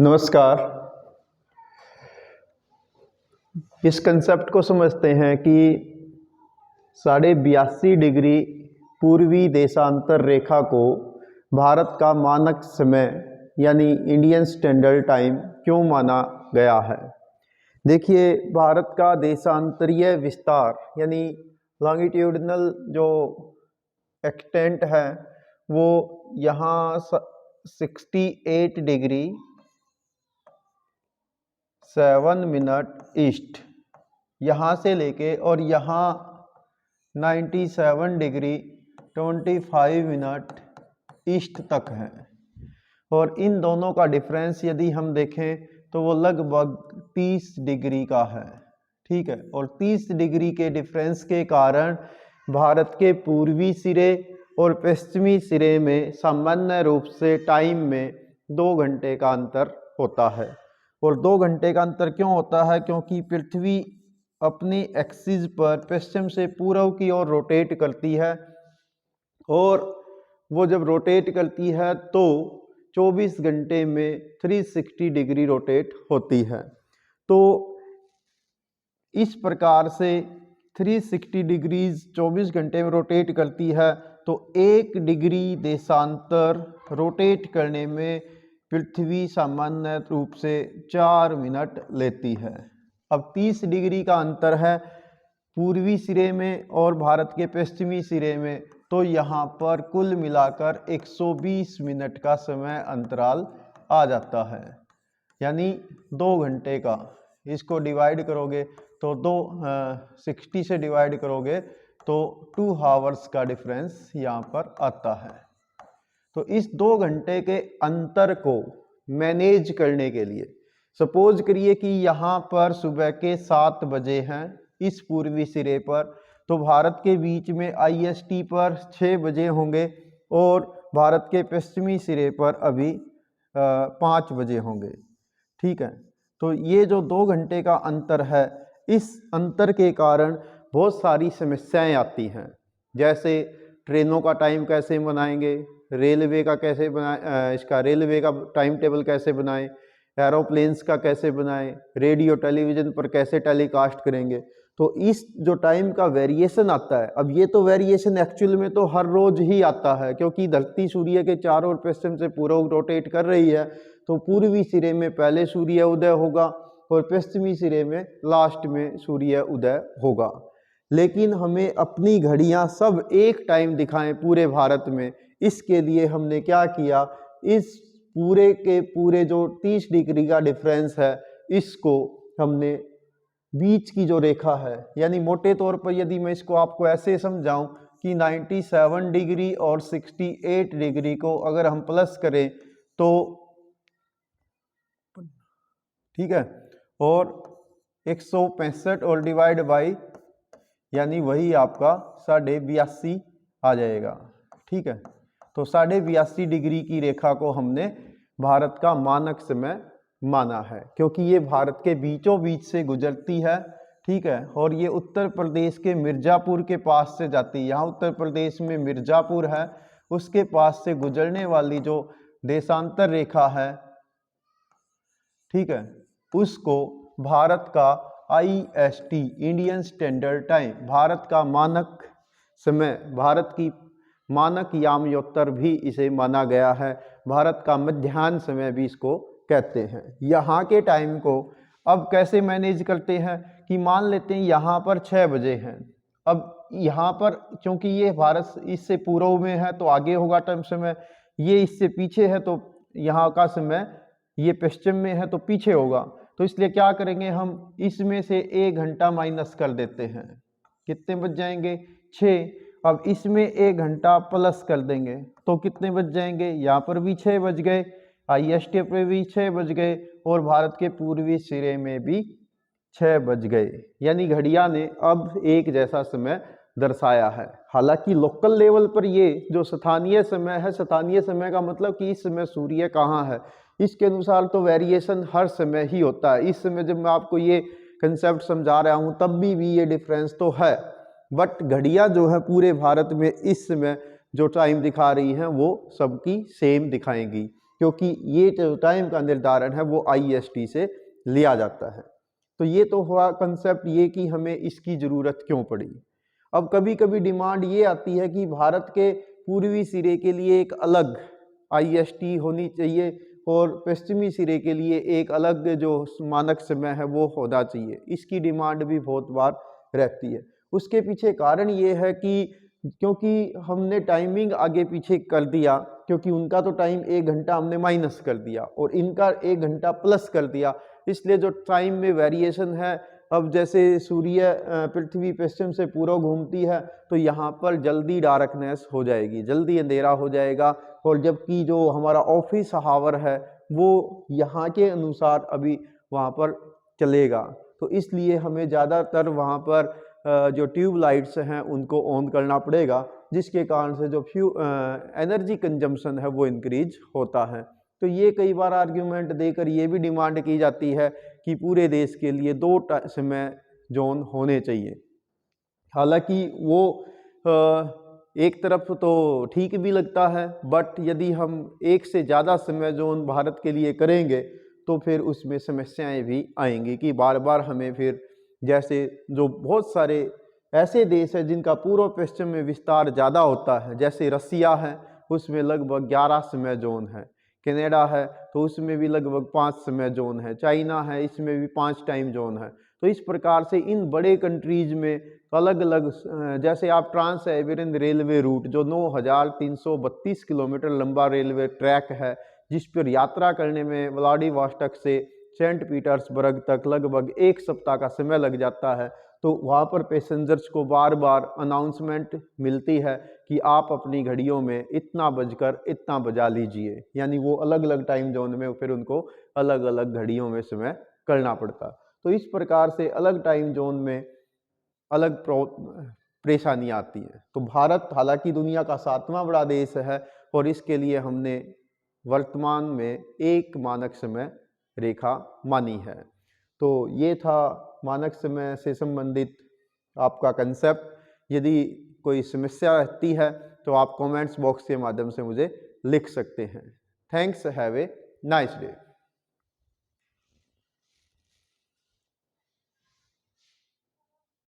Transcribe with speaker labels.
Speaker 1: नमस्कार। इस कंसेप्ट को समझते हैं कि 82.5 डिग्री पूर्वी देशांतर रेखा को भारत का मानक समय यानी इंडियन स्टैंडर्ड टाइम क्यों माना गया है। देखिए, भारत का देशांतरीय विस्तार यानी लॉन्गिट्यूडिनल जो एक्सटेंट है वो यहाँ 68 डिग्री 7 मिनट ईस्ट यहाँ से लेके और यहाँ 97 डिग्री 25 मिनट ईस्ट तक है। और इन दोनों का डिफरेंस यदि हम देखें तो वो लगभग 30 डिग्री का है। ठीक है, और 30 डिग्री के डिफरेंस के कारण भारत के पूर्वी सिरे और पश्चिमी सिरे में सामान्य रूप से टाइम में 2 घंटे का अंतर होता है। और 2 घंटे का अंतर क्यों होता है? क्योंकि पृथ्वी अपनी एक्सिस पर पश्चिम से पूर्व की ओर रोटेट करती है और वो जब रोटेट करती है तो 24 घंटे में 360 डिग्री रोटेट होती है। तो इस प्रकार से 360 डिग्रीज 24 घंटे में रोटेट करती है, तो 1 डिग्री देशांतर रोटेट करने में पृथ्वी सामान्य रूप से 4 मिनट लेती है। अब 30 डिग्री का अंतर है पूर्वी सिरे में और भारत के पश्चिमी सिरे में, तो यहाँ पर कुल मिलाकर 120 मिनट का समय अंतराल आ जाता है, यानी 2 घंटे का। इसको डिवाइड करोगे तो 60 से डिवाइड करोगे तो 2 आवर्स का डिफरेंस यहाँ पर आता है। तो इस 2 घंटे के अंतर को मैनेज करने के लिए सपोज करिए कि यहाँ पर सुबह के 7 बजे हैं इस पूर्वी सिरे पर, तो भारत के बीच में IST पर 6 बजे होंगे और भारत के पश्चिमी सिरे पर अभी 5 बजे होंगे। ठीक है, तो ये जो 2 घंटे का अंतर है, इस अंतर के कारण बहुत सारी समस्याएं आती हैं। जैसे ट्रेनों का टाइम कैसे बनाएंगे, रेलवे का कैसे रेलवे का टाइम टेबल कैसे बनाएं, एरोप्लेन्स का कैसे बनाएं, रेडियो टेलीविज़न पर कैसे टेलीकास्ट करेंगे। तो इस जो टाइम का वेरिएशन आता है, अब ये तो वेरिएशन एक्चुअल में तो हर रोज ही आता है, क्योंकि धरती सूर्य के चारों ओर पश्चिम से पूर्व रोटेट कर रही है, तो पूर्वी सिरे में पहले सूर्य उदय होगा और पश्चिमी सिरे में लास्ट में सूर्य उदय होगा। लेकिन हमें अपनी घड़ियां सब एक टाइम दिखाएं पूरे भारत में, इसके लिए हमने क्या किया, इस पूरे के पूरे जो 30 डिग्री का डिफरेंस है, इसको हमने बीच की जो रेखा है, यानी मोटे तौर पर यदि मैं इसको आपको ऐसे समझाऊं कि 97 डिग्री और 68 डिग्री को अगर हम प्लस करें तो ठीक है, और 165 और डिवाइड बाई यानी वही आपका 82.5 आ जाएगा। ठीक है, तो 82.5 डिग्री की रेखा को हमने भारत का मानक समय माना है, क्योंकि ये भारत के बीचों बीच से गुजरती है। ठीक है, और ये उत्तर प्रदेश के मिर्ज़ापुर के पास से जाती है। यहाँ उत्तर प्रदेश में मिर्ज़ापुर है, उसके पास से गुजरने वाली जो देशांतर रेखा है, ठीक है, उसको भारत का IST Indian standard time, Bharat का मानक समय, भारत की मानक यामयोत्तर भी इसे माना गया है, भारत का मध्याह्न समय भी इसको कहते हैं। यहाँ के टाइम को अब कैसे मैनेज करते हैं कि मान लेते हैं यहाँ पर 6 बजे हैं। अब यहाँ पर चूंकि ये भारत इससे पूर्व में है तो आगे होगा टाइम समय, ये इससे पीछे है तो यहाँ का समय, ये पश्चिम में है तो पीछे होगा। तो इसलिए क्या करेंगे, हम इसमें से 1 घंटा माइनस कर देते हैं। कितने बज जाएंगे? 6। अब इसमें 1 घंटा प्लस कर देंगे तो कितने बज जाएंगे? यहाँ पर भी 6 बज गए, IST पे भी 6 बज गए और भारत के पूर्वी सिरे में भी 6 बज गए, यानी घड़ियां ने अब एक जैसा समय दर्शाया है। हालांकि लोकल लेवल पर ये जो स्थानीय समय है, स्थानीय समय का मतलब कि इस समय सूर्य कहाँ है, इसके अनुसार तो वेरिएशन हर समय ही होता है। इस समय जब मैं आपको ये कंसेप्ट समझा रहा हूँ तब भी ये डिफरेंस तो है, बट घड़ियां जो है पूरे भारत में इस समय जो टाइम दिखा रही हैं वो सबकी सेम दिखाएंगी। क्योंकि ये जो टाइम का निर्धारण है वो IST से लिया जाता है। तो ये तो हुआ कंसेप्ट ये कि हमें इसकी ज़रूरत क्यों पड़ी। अब कभी कभी डिमांड ये आती है कि भारत के पूर्वी सिरे के लिए एक अलग IST होनी चाहिए और पश्चिमी सिरे के लिए एक अलग जो मानक समय है वो होना चाहिए। इसकी डिमांड भी बहुत बार रहती है। उसके पीछे कारण ये है कि क्योंकि हमने टाइमिंग आगे पीछे कर दिया, क्योंकि उनका तो टाइम 1 घंटा हमने माइनस कर दिया और इनका 1 घंटा प्लस कर दिया, इसलिए जो टाइम में वेरिएशन है, अब जैसे सूर्य पृथ्वी पश्चिम से पूर्व घूमती है तो यहाँ पर जल्दी डार्कनेस हो जाएगी, जल्दी अंधेरा हो जाएगा, और जबकि जो हमारा ऑफिस हावर है वो यहाँ के अनुसार अभी वहाँ पर चलेगा। तो इसलिए हमें ज़्यादातर वहाँ पर जो ट्यूब लाइट्स हैं उनको ऑन करना पड़ेगा, जिसके कारण से जो एनर्जी कंजम्पशन है वो इंक्रीज होता है। तो ये कई बार आर्ग्यूमेंट देकर ये भी डिमांड की जाती है कि पूरे देश के लिए 2 समय जोन होने चाहिए। हालांकि वो एक तरफ तो ठीक भी लगता है, बट यदि हम एक से ज़्यादा समय जोन भारत के लिए करेंगे तो फिर उसमें समस्याएं भी आएंगी कि बार बार हमें फिर, जैसे जो बहुत सारे ऐसे देश हैं जिनका पूर्व पश्चिम में विस्तार ज़्यादा होता है, जैसे रसिया है उसमें लगभग 11 समय जोन है, कनाडा है तो उसमें भी लगभग 5 समय जोन है, चाइना है इसमें भी 5 टाइम जोन है। तो इस प्रकार से इन बड़े कंट्रीज में अलग अलग, जैसे आप ट्रांस साइबेरियन रेलवे रूट जो 9332 किलोमीटर लंबा रेलवे ट्रैक है, जिस पर यात्रा करने में व्लादिवोस्टॉक से सेंट पीटर्सबर्ग तक लगभग 1 सप्ताह का समय लग जाता है, तो वहाँ पर पैसेंजर्स को बार बार अनाउंसमेंट मिलती है कि आप अपनी घड़ियों में इतना बजकर इतना बजा लीजिए, यानी वो अलग अलग टाइम जोन में फिर उनको अलग अलग घड़ियों में समय करना पड़ता। तो इस प्रकार से अलग टाइम जोन में अलग परेशानी आती है। तो भारत हालांकि दुनिया का 7वां बड़ा देश है और इसके लिए हमने वर्तमान में एक मानक समय रेखा मानी है। तो ये था मानक समय से संबंधित आपका कंसेप्ट। यदि कोई समस्या रहती है तो आप कमेंट्स बॉक्स के माध्यम से मुझे लिख सकते हैं। Thanks, have a nice day.